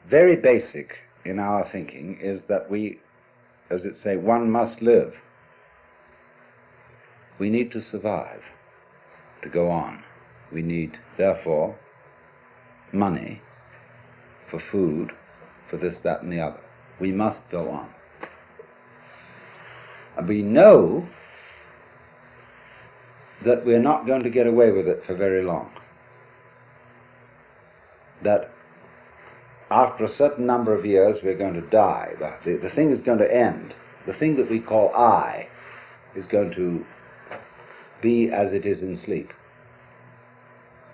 very basic in our thinking is that we, as it say, one must live. We need to survive, to go on. We need, therefore, money for food, for this, that, and the other. We must go on. And we know that we're not going to get away with it for very long. That after a certain number of years we're going to die. The thing is going to end. The thing that we call I is going to be as it is in sleep.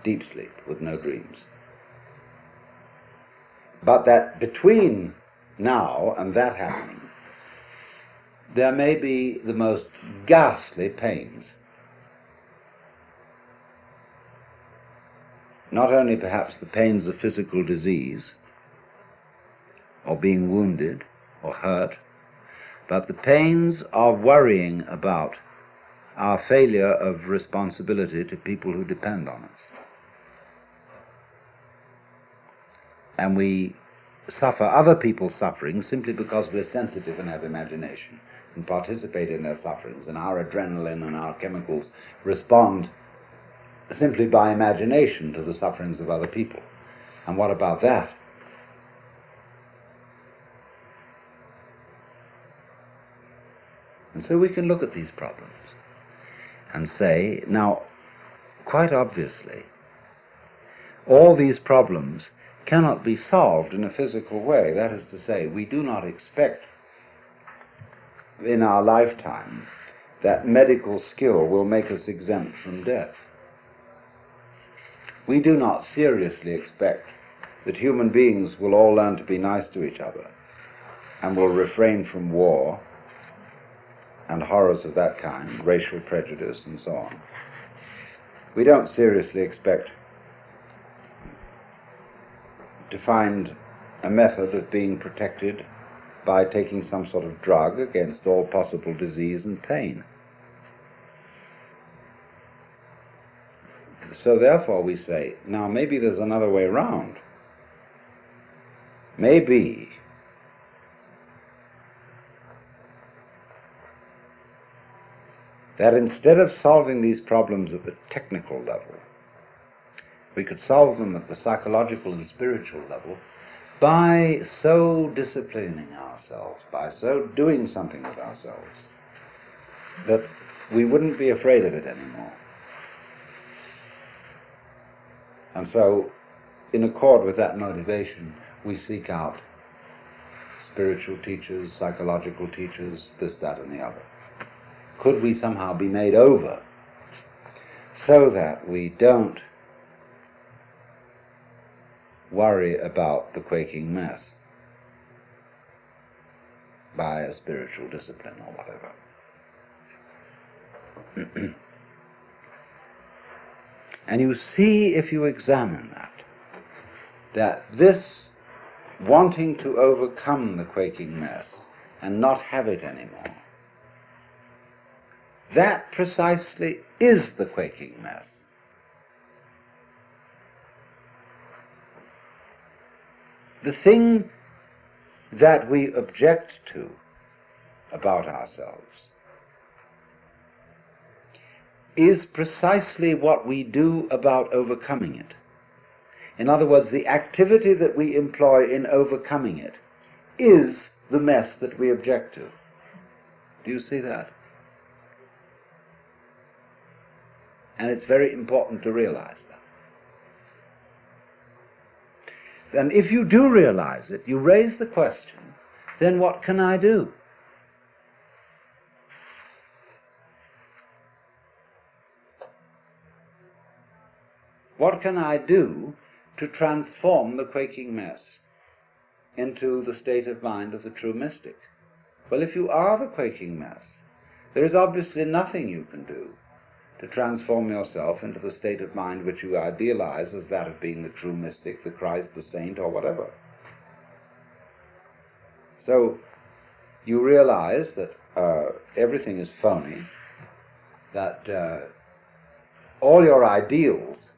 Deep sleep with no dreams. But that between now and that happening, there may be the most ghastly pains. Not only perhaps the pains of physical disease, or being wounded or hurt, but the pains of worrying about our failure of responsibility to people who depend on us. And we suffer other people's suffering simply because we're sensitive and have imagination and participate in their sufferings, and our adrenaline and our chemicals respond simply by imagination to the sufferings of other people. And what about that? And so we can look at these problems and say, now, quite obviously, all these problems cannot be solved in a physical way. That is to say, we do not expect in our lifetime that medical skill will make us exempt from death. We do not seriously expect that human beings will all learn to be nice to each other and will refrain from war and horrors of that kind, racial prejudice and so on. We don't seriously expect to find a method of being protected by taking some sort of drug against all possible disease and pain. So therefore we say, now maybe there's another way around. Maybe that instead of solving these problems at the technical level, we could solve them at the psychological and spiritual level by so disciplining ourselves, by so doing something with ourselves, that we wouldn't be afraid of it anymore. And so, in accord with that motivation, we seek out spiritual teachers, psychological teachers, this, that, and the other. Could we somehow be made over so that we don't worry about the quaking mess by a spiritual discipline or whatever? And you see, if you examine that this wanting to overcome the quaking mess and not have it anymore, that precisely is the quaking mess. The thing that we object to about ourselves is precisely what we do about overcoming it. In other words, the activity that we employ in overcoming it is the mess that we object to. Do you see that? And it's very important to realize that. And if you do realize it, you raise the question, then what can I do? What can I do to transform the quaking mess into the state of mind of the true mystic? Well, if you are the quaking mess, there is obviously nothing you can do to transform yourself into the state of mind which you idealize as that of being the true mystic, the Christ, the saint, or whatever. So you realize that everything is phony, that all your ideals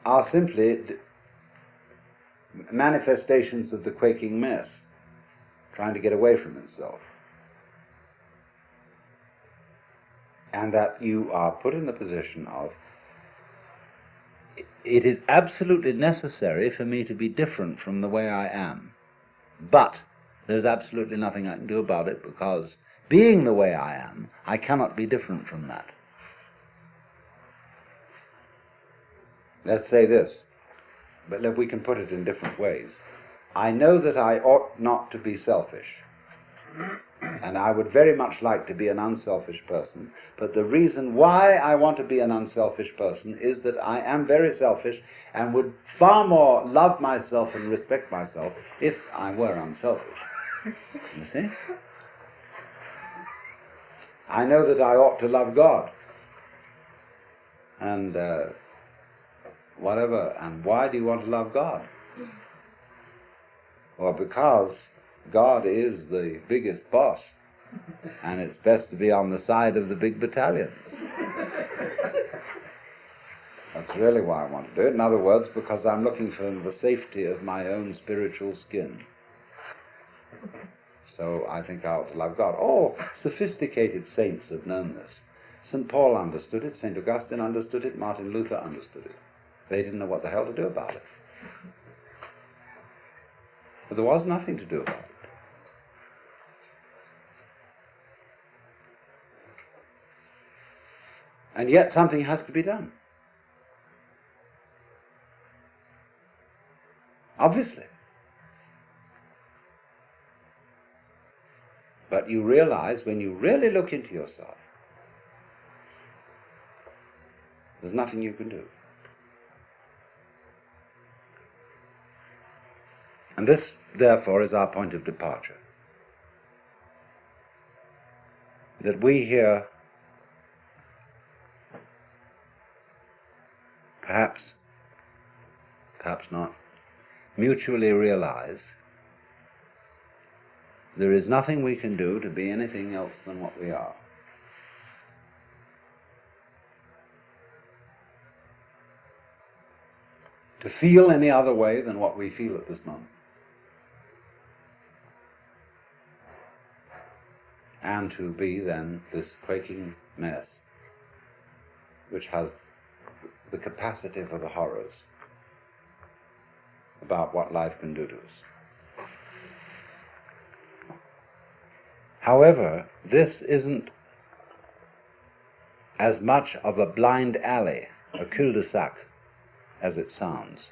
are simply manifestations of the quaking mess, trying to get away from itself. And that you are put in the position of, it is absolutely necessary for me to be different from the way I am. But there's absolutely nothing I can do about it, because being the way I am, I cannot be different from that. Let's say this, but we can put it in different ways. I know that I ought not to be selfish, and I would very much like to be an unselfish person, but the reason why I want to be an unselfish person is that I am very selfish and would far more love myself and respect myself if I were unselfish. You see? I know that I ought to love God, and whatever. And why do you want to love God? Well, because God is the biggest boss, and it's best to be on the side of the big battalions. That's really why I want to do it. In other words, because I'm looking for the safety of my own spiritual skin. So I think I ought to love God. Oh, sophisticated saints have known this. St. Paul understood it, St. Augustine understood it, Martin Luther understood it. They didn't know what the hell to do about it. But there was nothing to do about it. And yet something has to be done. Obviously. But you realize, when you really look into yourself, there's nothing you can do. And this, therefore, is our point of departure. That we here, perhaps not, mutually realize there is nothing we can do to be anything else than what we are. To feel any other way than what we feel at this moment. And to be then this quaking mess which has the capacity for the horrors about what life can do to us. However, this isn't as much of a blind alley, a cul-de-sac, as it sounds.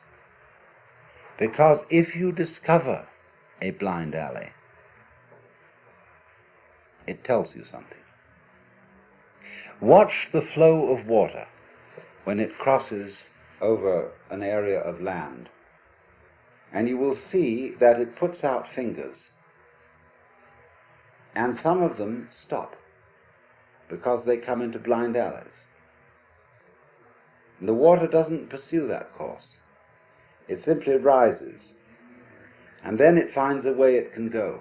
Because if you discover a blind alley, it tells you something. Watch the flow of water when it crosses over an area of land, and you will see that it puts out fingers, and some of them stop because they come into blind alleys. And the water doesn't pursue that course. It simply rises, and then it finds a way it can go.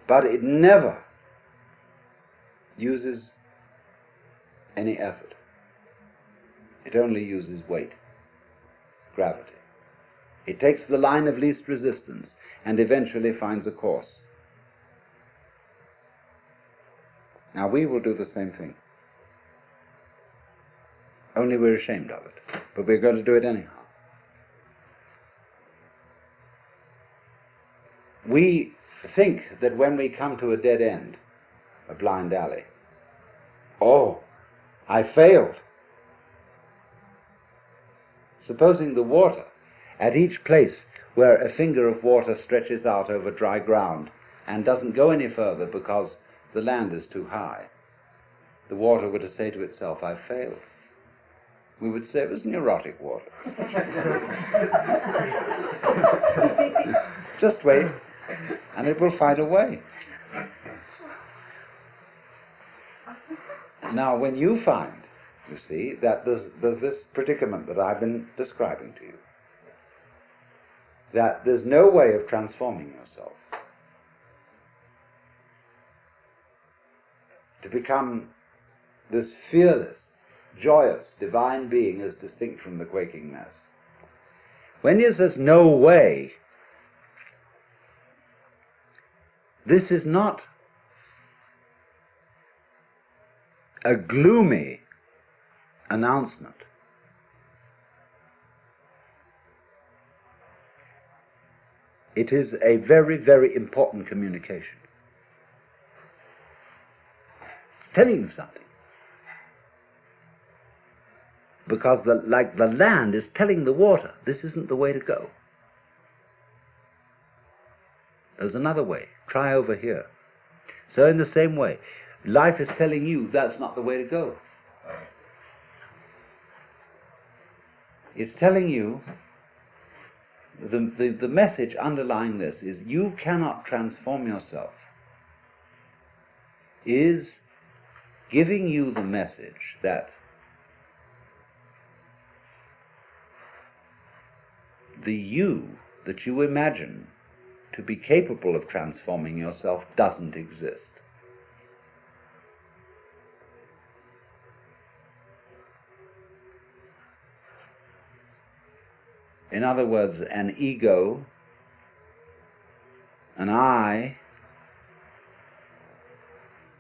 But it never uses any effort. It only uses weight, gravity. It takes the line of least resistance and eventually finds a course. Now we will do the same thing. Only we're ashamed of it. But we're going to do it anyhow. We think that when we come to a dead end, a blind alley, oh, I failed. Supposing the water, at each place where a finger of water stretches out over dry ground and doesn't go any further because the land is too high, the water were to say to itself, I failed. We would say it was neurotic water. Just wait, and it will find a way. Now, when you find, you see, that there's this predicament that I've been describing to you, that there's no way of transforming yourself to become this fearless, joyous, divine being as distinct from the quaking mess. When he says no way, this is not a gloomy announcement. It is a very, very important communication. It's telling you something. Because like the land is telling the water, this isn't the way to go. There's another way. Try over here. So in the same way, life is telling you that's not the way to go. It's telling you, the message underlying this is you cannot transform yourself, is giving you the message that the you that you imagine to be capable of transforming yourself doesn't exist. In other words, an ego, an I,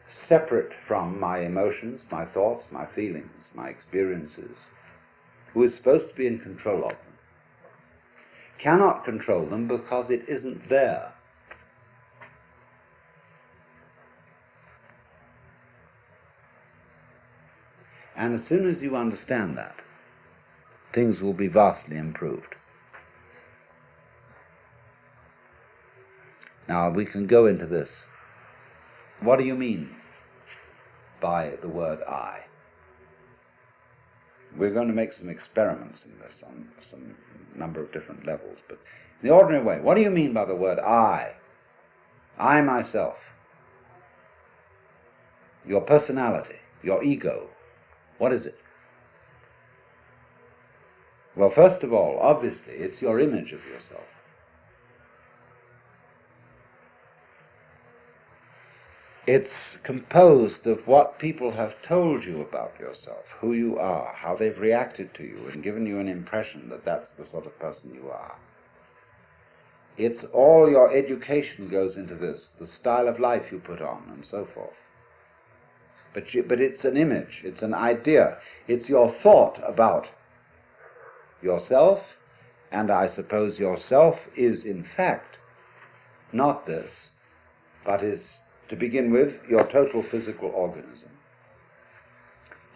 separate from my emotions, my thoughts, my feelings, my experiences, who is supposed to be in control of them, cannot control them because it isn't there. And as soon as you understand that, things will be vastly improved. Now we can go into this. What do you mean by the word I? We're going to make some experiments in this on some number of different levels, but in the ordinary way, what do you mean by the word I? I myself. Your personality, your ego. What is it? Well, first of all, obviously, it's your image of yourself. It's composed of what people have told you about yourself, who you are, how they've reacted to you and given you an impression that that's the sort of person you are. It's all your education goes into this, the style of life you put on and so forth. But it's an image, it's an idea, it's your thought about yourself, and I suppose yourself is in fact not this, but is, to begin with, your total physical organism,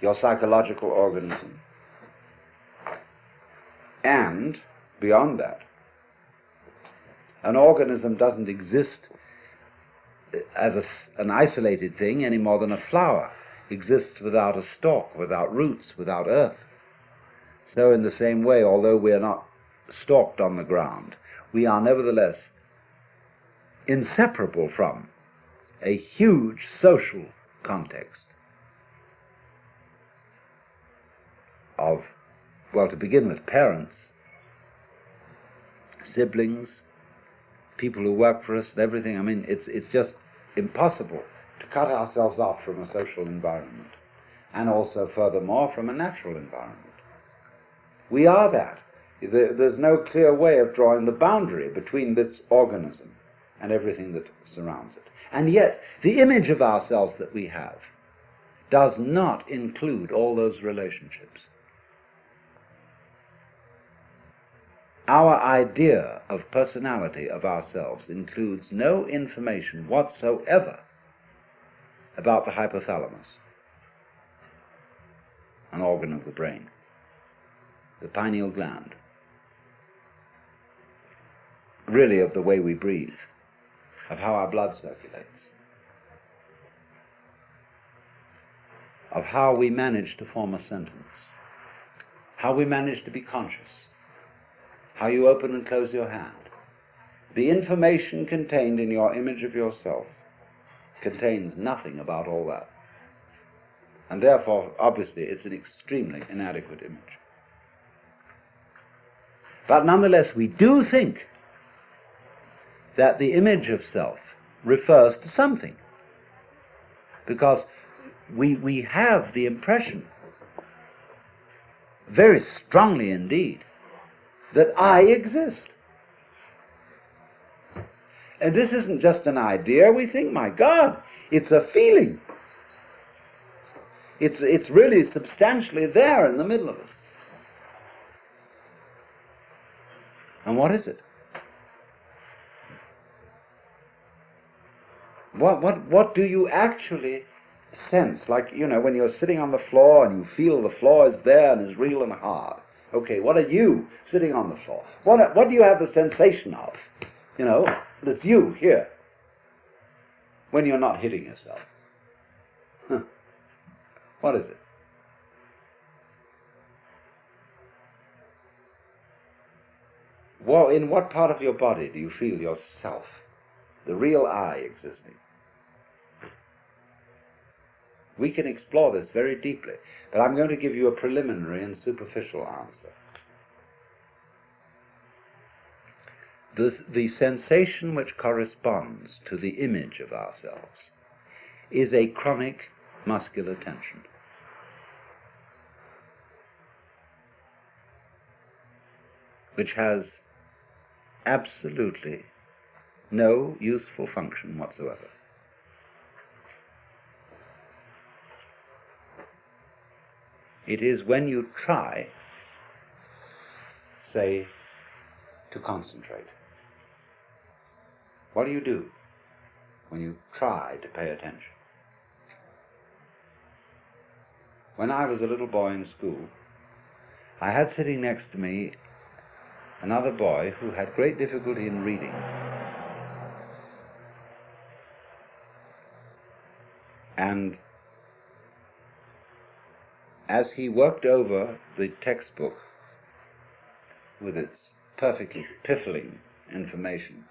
your psychological organism, and beyond that, an organism doesn't exist as an isolated thing any more than a flower exists without a stalk, without roots, without earth. So in the same way, although we are not stalked on the ground, we are nevertheless inseparable from a huge social context of, well, to begin with, parents, siblings, people who work for us and everything. I mean, it's just impossible to cut ourselves off from a social environment, and also, furthermore, from a natural environment. We are that. There's no clear way of drawing the boundary between this organism and everything that surrounds it. And yet, the image of ourselves that we have does not include all those relationships. Our idea of personality of ourselves includes no information whatsoever about the hypothalamus, an organ of the brain, the pineal gland, really of the way we breathe, of how our blood circulates, of how we manage to form a sentence, how we manage to be conscious, how you open and close your hand. The information contained in your image of yourself contains nothing about all that. And therefore, obviously, it's an extremely inadequate image. But nonetheless, we do think that the image of self refers to something, because we have the impression, very strongly indeed, that I exist. And this isn't just an idea. We think, my God, it's a feeling. It's really substantially there in the middle of us. And what is it? What do you actually sense? Like, when you're sitting on the floor and you feel the floor is there and is real and hard. Okay, what are you sitting on the floor? What do you have the sensation of? That's you here. When you're not hitting yourself. What is it? Well, in what part of your body do you feel yourself? The real I existing? We can explore this very deeply, but I'm going to give you a preliminary and superficial answer. The sensation which corresponds to the image of ourselves is a chronic muscular tension. Which has absolutely no useful function whatsoever. It is when you try, say, to concentrate. What do you do when you try to pay attention? When I was a little boy in school, I had sitting next to me another boy who had great difficulty in reading. And as he worked over the textbook with its perfectly piffling information,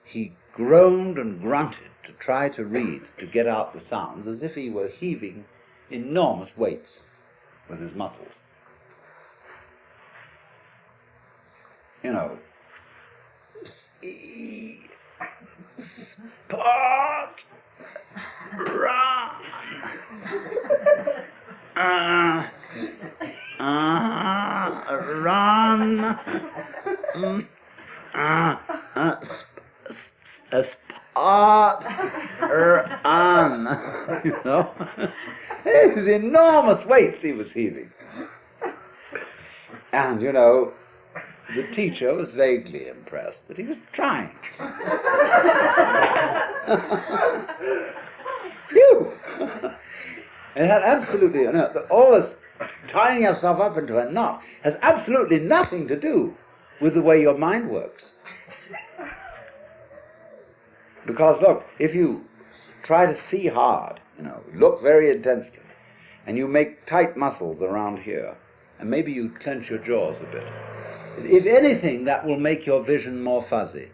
he groaned and grunted to try to read, to get out the sounds, as if he were heaving enormous weights with his muscles. Spot, run, run, spot, run. It was enormous weights he was heaving. And, the teacher was vaguely impressed that he was trying. Phew! And it had absolutely, all this tying yourself up into a knot has absolutely nothing to do with the way your mind works. Because look, if you try to see hard, look very intensely, and you make tight muscles around here, and maybe you clench your jaws a bit, if anything, that will make your vision more fuzzy.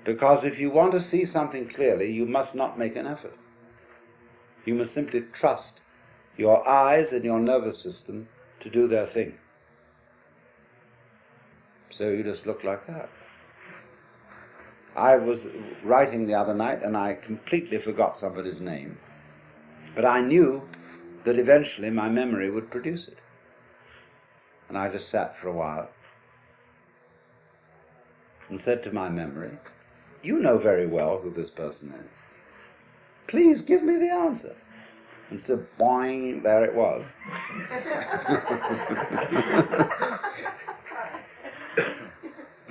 Because if you want to see something clearly, you must not make an effort. You must simply trust your eyes and your nervous system to do their thing. So you just look like that. I was writing the other night and I completely forgot somebody's name. But I knew that eventually my memory would produce it. And I just sat for a while and said to my memory, "You know very well who this person is. Please give me the answer." And so, boing, there it was.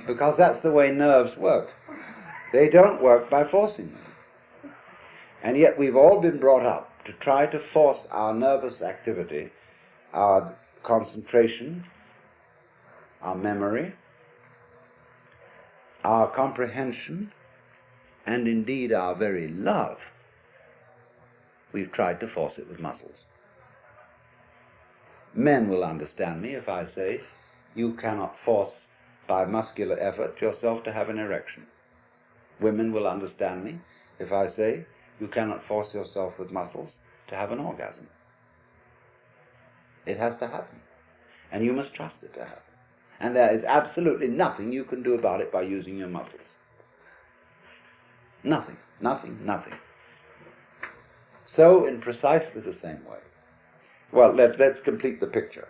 Because that's the way nerves work. They don't work by forcing them. And yet we've all been brought up to try to force our nervous activity, our concentration, our memory, our comprehension, and indeed our very love. We've tried to force it with muscles. Men will understand me if I say you cannot force by muscular effort yourself to have an erection. Women will understand me if I say you cannot force yourself with muscles to have an orgasm. It has to happen. And you must trust it to happen. And there is absolutely nothing you can do about it by using your muscles. Nothing, nothing, nothing. So in precisely the same way. Well, let's complete the picture.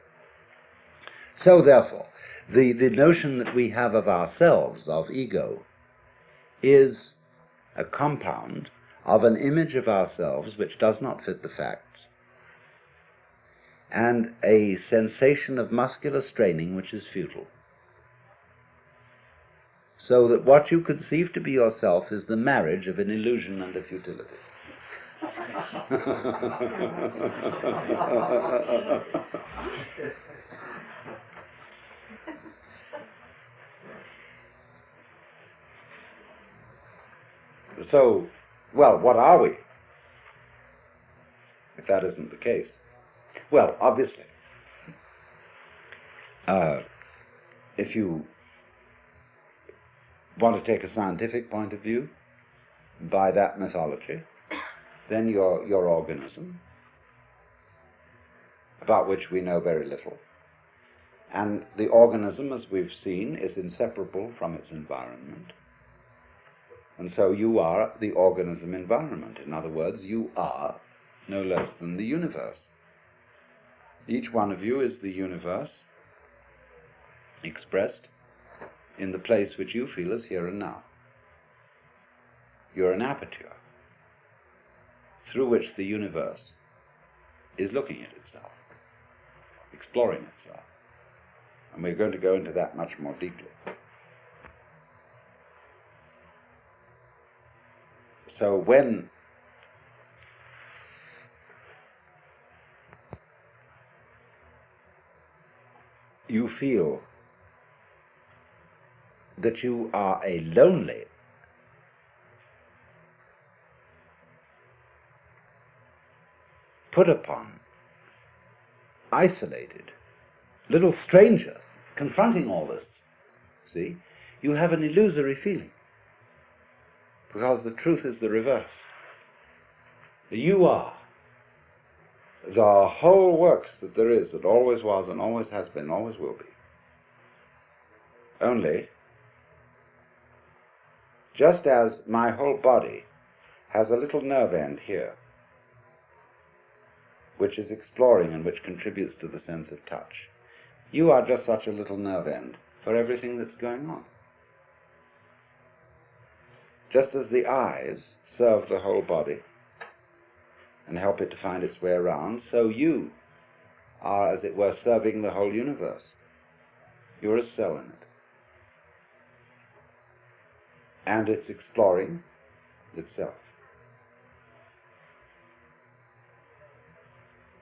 So therefore, the notion that we have of ourselves, of ego, is a compound of an image of ourselves which does not fit the facts, and a sensation of muscular straining which is futile. So that what you conceive to be yourself is the marriage of an illusion and a futility. So, well, what are we, if that isn't the case? Well, obviously, if you want to take a scientific point of view, by that mythology, then your organism, about which we know very little, and the organism, as we've seen, is inseparable from its environment. And so you are the organism environment. In other words, you are no less than the universe. Each one of you is the universe expressed in the place which you feel is here and now. You're an aperture through which the universe is looking at itself, exploring itself. And we're going to go into that much more deeply. So when you feel that you are a lonely, put upon, isolated, little stranger confronting all this, see, you have an illusory feeling. Because the truth is the reverse. You are the whole works that there is, that always was and always has been, always will be. Only, just as my whole body has a little nerve end here, which is exploring and which contributes to the sense of touch, you are just such a little nerve end for everything that's going on. Just as the eyes serve the whole body and help it to find its way around, so you are, as it were, serving the whole universe. You're a cell in it. And it's exploring itself.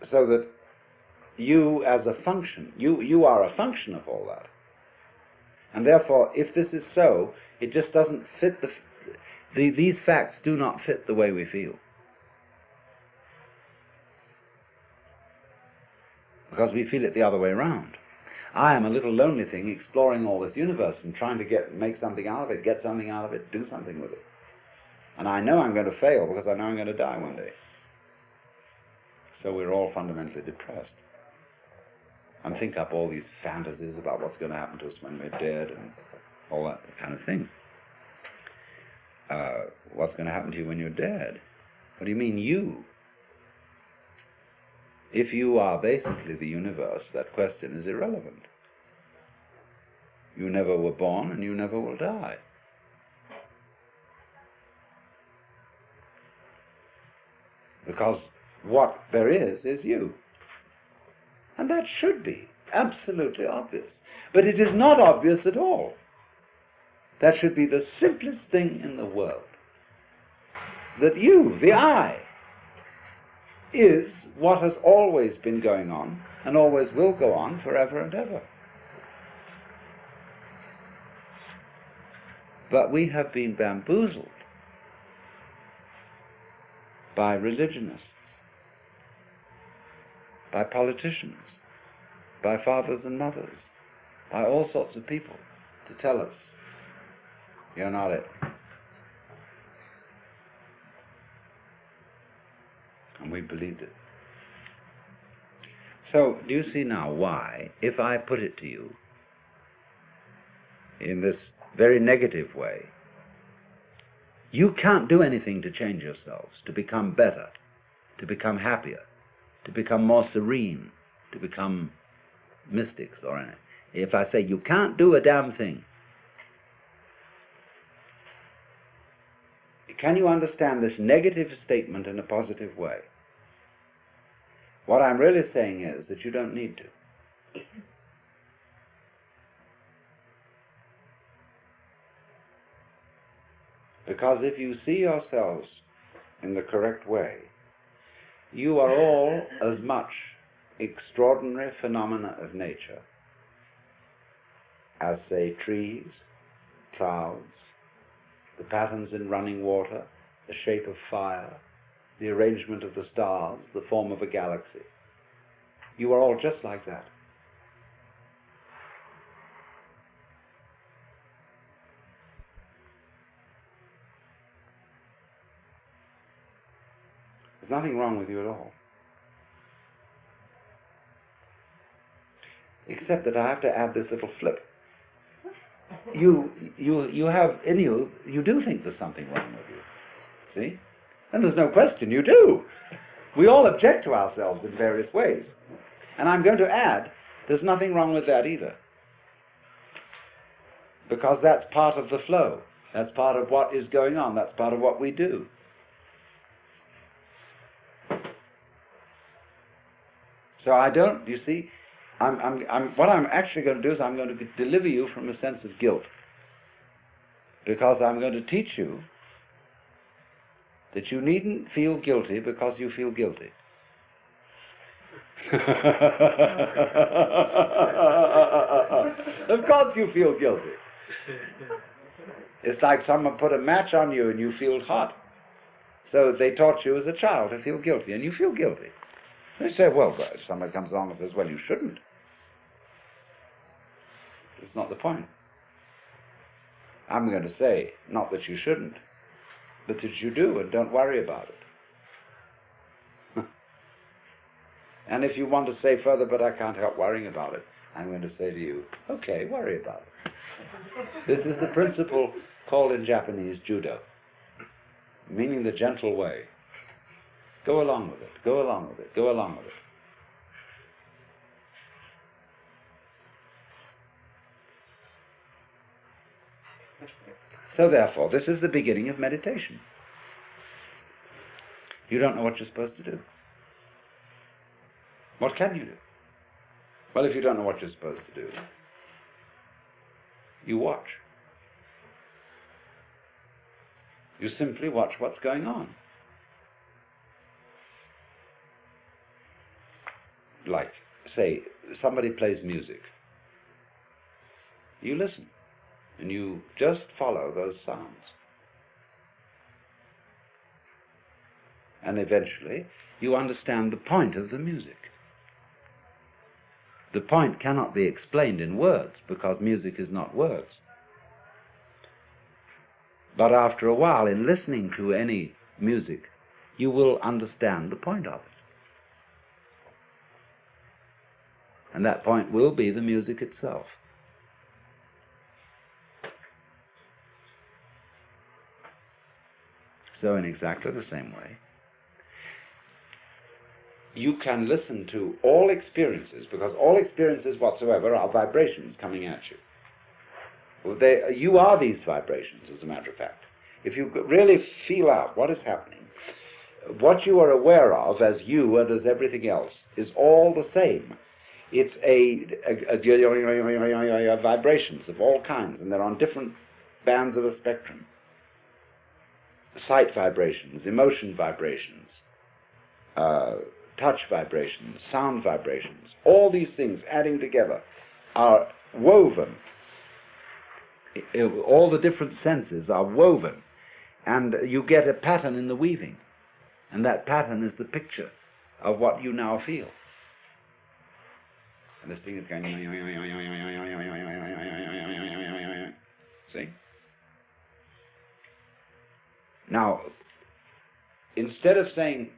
So that you as a function, you are a function of all that. And therefore, if this is so, it just doesn't fit these facts do not fit the way we feel. Because we feel it the other way around. I am a little lonely thing exploring all this universe and trying to make something out of it, get something out of it, do something with it. And I know I'm going to fail because I know I'm going to die one day. So we're all fundamentally depressed. And think up all these fantasies about what's going to happen to us when we're dead and all that kind of thing. What's going to happen to you when you're dead? What do you mean, you? If you are basically the universe, that question is irrelevant. You never were born and you never will die. Because what there is you. And that should be absolutely obvious. But it is not obvious at all. That should be the simplest thing in the world. That you, the I, is what has always been going on and always will go on forever and ever. But we have been bamboozled by religionists, by politicians, by fathers and mothers, by all sorts of people to tell us, you're not it. And we believed it. So, do you see now why, if I put it to you in this very negative way, you can't do anything to change yourselves, to become better, to become happier, to become more serene, to become mystics or anything. If I say you can't do a damn thing, can you understand this negative statement in a positive way? What I'm really saying is that you don't need to. Because if you see yourselves in the correct way, you are all as much extraordinary phenomena of nature as, say, trees, clouds, the patterns in running water, the shape of fire, the arrangement of the stars, the form of a galaxy. You are all just like that. There's nothing wrong with you at all. Except that I have to add this little flip. You have in you, you do think there's something wrong with you. See? And there's no question, you do. We all object to ourselves in various ways. And I'm going to add, there's nothing wrong with that either. Because that's part of the flow. That's part of what is going on. That's part of what we do. So I don't, you see, what I'm actually going to do is I'm going to deliver you from a sense of guilt. Because I'm going to teach you that you needn't feel guilty because you feel guilty. Of course you feel guilty. It's like someone put a match on you and you feel hot. So they taught you as a child to feel guilty, and you feel guilty. They say, well, if somebody comes along and says, well, you shouldn't. It's not the point. I'm going to say, not that you shouldn't, but that you do, and don't worry about it. And if you want to say further, but I can't help worrying about it, I'm going to say to you, okay, worry about it. This is the principle called in Japanese judo, meaning the gentle way. Go along with it, go along with it, go along with it. So therefore, this is the beginning of meditation. You don't know what you're supposed to do. What can you do? Well, if you don't know what you're supposed to do, you watch. You simply watch what's going on. Like, say, somebody plays music. You listen, and you just follow those sounds. And eventually, you understand the point of the music. The point cannot be explained in words, because music is not words. But after a while, in listening to any music, you will understand the point of it. And that point will be the music itself. So in exactly the same way, you can listen to all experiences, because all experiences whatsoever are vibrations coming at you. You are these vibrations, as a matter of fact. If you really feel out what is happening, what you are aware of as you and as everything else is all the same. It's vibrations of all kinds, and they're on different bands of a spectrum. Sight vibrations, emotion vibrations, touch vibrations, sound vibrations, all these things adding together are woven. All the different senses are woven, and you get a pattern in the weaving, and that pattern is the picture of what you now feel. And this thing is going, see? Now, instead of saying,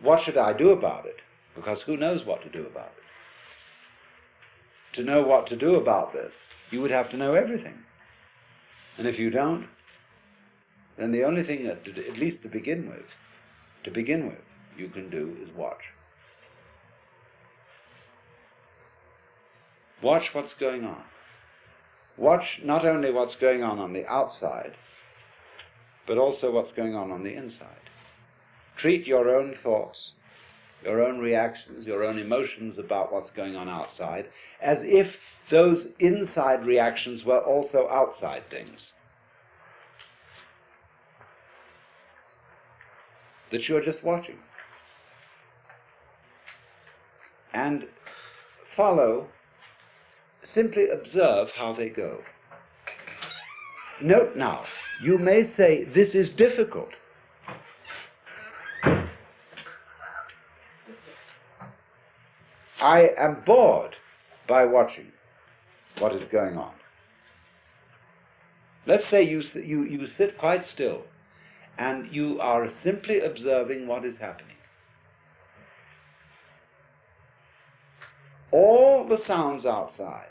what should I do about it? Because who knows what to do about it? To know what to do about this, you would have to know everything. And if you don't, then the only thing that, at least to begin with, you can do is watch. Watch what's going on. Watch not only what's going on the outside, but also what's going on the inside. Treat your own thoughts, your own reactions, your own emotions about what's going on outside as if those inside reactions were also outside things. That you're just watching. And follow, simply observe how they go. Note now, you may say, this is difficult. I am bored by watching what is going on. Let's say you sit quite still and you are simply observing what is happening. All the sounds outside,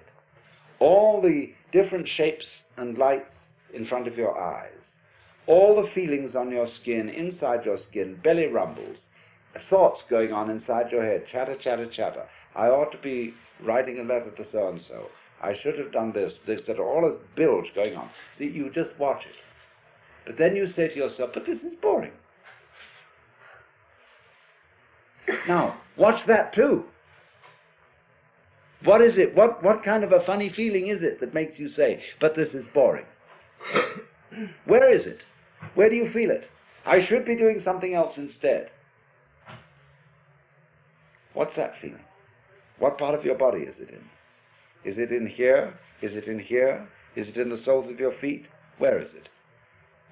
all the different shapes and lights in front of your eyes, all the feelings on your skin, inside your skin, belly rumbles, thoughts going on inside your head, chatter, chatter, chatter. I ought to be writing a letter to so-and-so. I should have done this, that all this bilge going on. See, you just watch it. But then you say to yourself, but this is boring. Now, watch that too. What is it? What kind of a funny feeling is it that makes you say, but this is boring? Where is it? Where do you feel it? I should be doing something else instead. What's that feeling? What part of your body is it in? Is it in here? Is it in here? Is it in the soles of your feet? Where is it?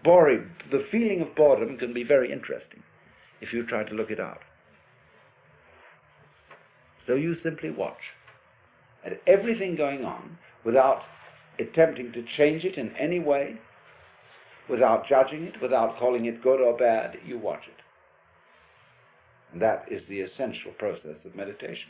Boring. The feeling of boredom can be very interesting if you try to look it out. So you simply watch at everything going on without attempting to change it in any way, without judging it, without calling it good or bad. You watch it. And that is the essential process of meditation.